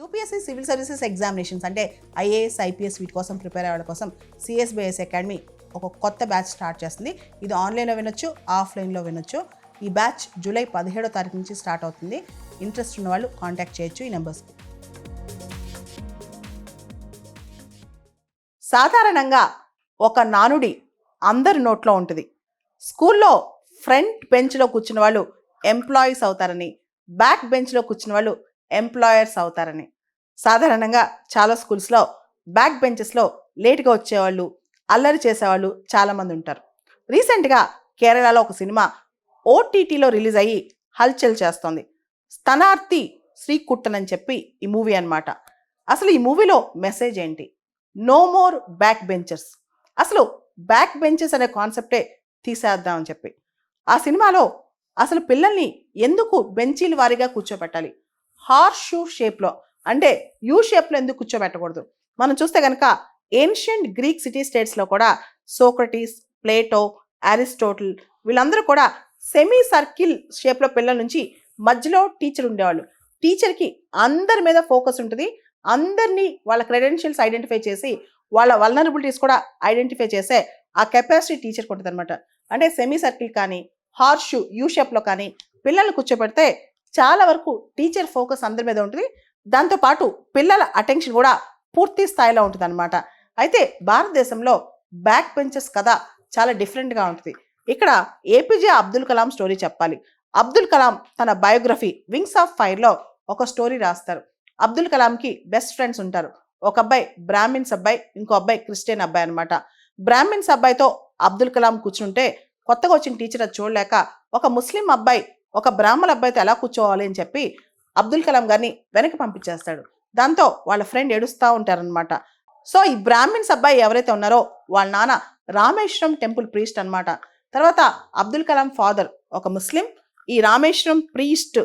UPSC civil services examinations అంటే IAS IPS వీటి కోసం ప్రిపేర్ అయ్యే వాళ్ళ కోసం సిఎస్బిఎస్ అకాడమీ ఒక కొత్త బ్యాచ్ స్టార్ట్ చేస్తుంది. ఇది ఆన్లైన్లో వినొచ్చు, ఆఫ్లైన్లో వినొచ్చు. ఈ బ్యాచ్ జూలై 17వ తారీఖు నుంచి స్టార్ట్ అవుతుంది. ఇంట్రెస్ట్ ఉన్న వాళ్ళు కాంటాక్ట్ చేయొచ్చు ఈ నెంబర్స్కి. సాధారణంగా ఒక నానుడి అందరి నోట్లో ఉంటుంది. స్కూల్లో ఫ్రంట్ బెంచ్లో కూర్చున్న వాళ్ళు ఎంప్లాయీస్ అవుతారని, బ్యాక్ బెంచ్లో కూర్చున్న వాళ్ళు ఎంప్లాయర్స్ అవుతారని. సాధారణంగా చాలా స్కూల్స్లో బ్యాక్ బెంచెస్లో లేట్గా వచ్చేవాళ్ళు, అల్లరి చేసేవాళ్ళు చాలామంది ఉంటారు. రీసెంట్గా కేరళలో ఒక సినిమా ఓటీటీలో రిలీజ్ అయ్యి హల్చల్ చేస్తోంది. స్తనార్థి శ్రీకుట్టన్ అని చెప్పి ఈ మూవీ అన్నమాట. అసలు ఈ మూవీలో మెసేజ్ ఏంటి? No more back benchers. అసలు బ్యాక్ బెంచెస్ అనే కాన్సెప్టే తీసేద్దామని చెప్పి ఆ సినిమాలో అసలు పిల్లల్ని ఎందుకు బెంచీల వారీగా కూర్చోబెట్టాలి? హార్స్ షూ షేప్లో అంటే యూ షేప్లో ఎందుకు కూర్చోబెట్టకూడదు? మనం చూస్తే కనుక ఏన్షియంట్ గ్రీక్ సిటీ స్టేట్స్లో కూడా సోక్రటీస్, ప్లేటో, అరిస్టోటిల్ వీళ్ళందరూ కూడా సెమీ సర్కిల్ షేప్లో పిల్లల నుంచి మధ్యలో టీచర్ ఉండేవాళ్ళు. టీచర్కి అందరి మీద ఫోకస్ ఉంటుంది. అందరినీ వాళ్ళ క్రెడెన్షియల్స్ ఐడెంటిఫై చేసి వాళ్ళ వల్నరబిలిటీస్ కూడా ఐడెంటిఫై చేసే ఆ కెపాసిటీ టీచర్కి ఉంటుంది అనమాట. అంటే సెమీ సర్కిల్ కానీ హార్స్ షూ యూ షేప్లో కానీ పిల్లల్ని కూర్చోబెడితే చాలా వరకు టీచర్ ఫోకస్ అందరి మీద ఉంటుంది. దాంతోపాటు పిల్లల అటెన్షన్ కూడా పూర్తి స్థాయిలో ఉంటుంది అనమాట. అయితే భారతదేశంలో బ్యాక్ బెంచెస్ కథ చాలా డిఫరెంట్గా ఉంటుంది. ఇక్కడ ఏపీజే అబ్దుల్ కలాం స్టోరీ చెప్పాలి. అబ్దుల్ కలాం తన బయోగ్రఫీ వింగ్స్ ఆఫ్ ఫైర్లో ఒక స్టోరీ రాస్తారు. అబ్దుల్ కలాంకి బెస్ట్ ఫ్రెండ్స్ ఉంటారు. ఒక అబ్బాయి బ్రాహ్మిన్స్ అబ్బాయి, ఇంకో అబ్బాయి క్రిస్టియన్ అబ్బాయి అనమాట. బ్రాహ్మిన్స్ అబ్బాయితో అబ్దుల్ కలాం కూర్చుంటే కొత్తగా వచ్చిన టీచర్ అది చూడలేక ఒక ముస్లిం అబ్బాయి ఒక బ్రాహ్మణ అబ్బాయితో ఎలా కూర్చోవాలి అని చెప్పి అబ్దుల్ కలాం గారిని వెనక్కి పంపించేస్తాడు. దాంతో వాళ్ళ ఫ్రెండ్ ఏడుస్తూ ఉంటారనమాట. సో ఈ బ్రాహ్మిన్స్ అబ్బాయి ఎవరైతే ఉన్నారో వాళ్ళ నాన్న రామేశ్వరం టెంపుల్ ప్రీస్ట్ అనమాట. తర్వాత అబ్దుల్ కలాం ఫాదర్ ఒక ముస్లిం, ఈ రామేశ్వరం ప్రీస్ట్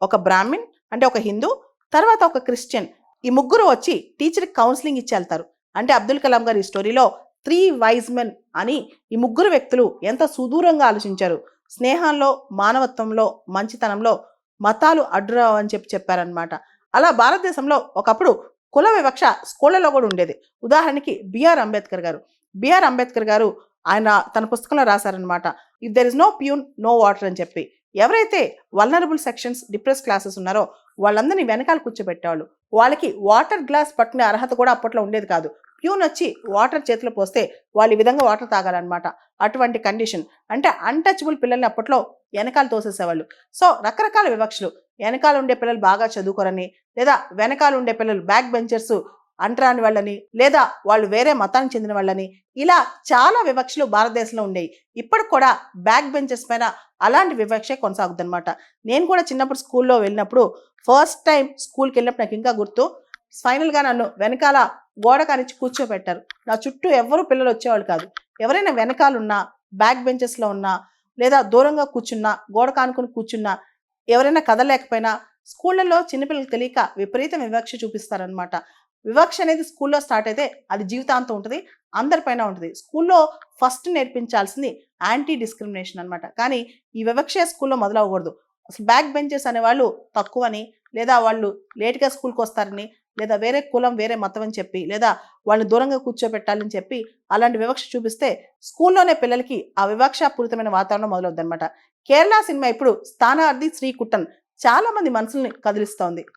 ఒక బ్రాహ్మిన్ అంటే ఒక హిందూ, తర్వాత ఒక క్రిస్టియన్. ఈ ముగ్గురు వచ్చి టీచర్కి కౌన్సిలింగ్ ఇచ్చి వెళ్తారు. అంటే అబ్దుల్ కలాం గారు ఈ స్టోరీలో 3 వైజ్ మెన్ అని ఈ ముగ్గురు వ్యక్తులు ఎంత సుదూరంగా ఆలోచించారు. స్నేహంలో, మానవత్వంలో, మంచితనంలో మతాలు అడ్డురావు అని చెప్పారనమాట. అలా భారతదేశంలో ఒకప్పుడు కుల వివక్ష స్కూళ్ళలో కూడా ఉండేది. ఉదాహరణకి బిఆర్ అంబేద్కర్ గారు ఆయన తన పుస్తకంలో రాశారనమాట, if there is no peon no water అని చెప్పి. ఎవరైతే వల్నరబుల్ సెక్షన్స్, డిప్రెస్ క్లాసెస్ ఉన్నారో వాళ్ళందరినీ వెనకాల కూర్చోబెట్టేవాళ్ళు. వాళ్ళకి వాటర్ గ్లాస్ పట్టుకునే అర్హత కూడా అప్పట్లో ఉండేది కాదు. ప్యూన్ వచ్చి వాటర్ చేతిలో పోస్తే వాళ్ళు ఈ విధంగా వాటర్ తాగాలన్నమాట. అటువంటి కండిషన్. అంటే అన్టచబుల్ పిల్లల్ని అప్పట్లో వెనకాల తోసేసేవాళ్ళు. సో రకరకాల వివక్షలు. వెనకాల ఉండే పిల్లలు బాగా చదువుకోరని, లేదా వెనకాల ఉండే పిల్లలు బ్యాక్ బెంచర్స్ అంటరాని వాళ్ళని, లేదా వాళ్ళు వేరే మతానికి చెందిన వాళ్ళని, ఇలా చాలా వివక్షలు భారతదేశంలో ఉండేవి. ఇప్పటికి కూడా బ్యాక్ బెంచెస్ పైన అలాంటి వివక్షే కొనసాగుతుంది అనమాట. నేను కూడా చిన్నప్పుడు స్కూల్లో వెళ్ళినప్పుడు ఫస్ట్ టైం స్కూల్కి వెళ్ళినప్పుడు నాకు ఇంకా గుర్తు, ఫైనల్గా నన్ను వెనకాల గోడ కానిచ్చి కూర్చోబెట్టారు. నా చుట్టూ ఎవరు పిల్లలు వచ్చేవాళ్ళు కాదు. ఎవరైనా వెనకాలన్నా, బ్యాక్ బెంచెస్లో ఉన్నా, లేదా దూరంగా కూర్చున్నా, గోడ కానుకొని కూర్చున్నా, ఎవరైనా కదలేకపోయినా స్కూళ్ళల్లో చిన్నపిల్లలకు తెలియక విపరీతం వివక్ష చూపిస్తారనమాట. వివక్ష అనేది స్కూల్లో స్టార్ట్ అయితే అది జీవితాంతం ఉంటుంది, అందరిపైన ఉంటుంది. స్కూల్లో ఫస్ట్ నేర్పించాల్సింది యాంటీ డిస్క్రిమినేషన్ అనమాట. కానీ ఈ వివక్ష స్కూల్లో మొదలవ్వకూడదు. అసలు బ్యాక్ బెంచెస్ అనేవాళ్ళు తక్కువని, లేదా వాళ్ళు లేట్గా స్కూల్కి వస్తారని, లేదా వేరే కులం వేరే మతం అని చెప్పి, లేదా వాళ్ళని దూరంగా కూర్చోబెట్టాలని చెప్పి అలాంటి వివక్ష చూపిస్తే స్కూల్లోనే పిల్లలకి ఆ వివక్షాపూరితమైన వాతావరణం మొదలవుద్ది అనమాట. కేరళ సినిమా ఇప్పుడు స్థానార్థి శ్రీకుట్టన్ చాలా మంది మనసుల్ని కదిలిస్తోంది.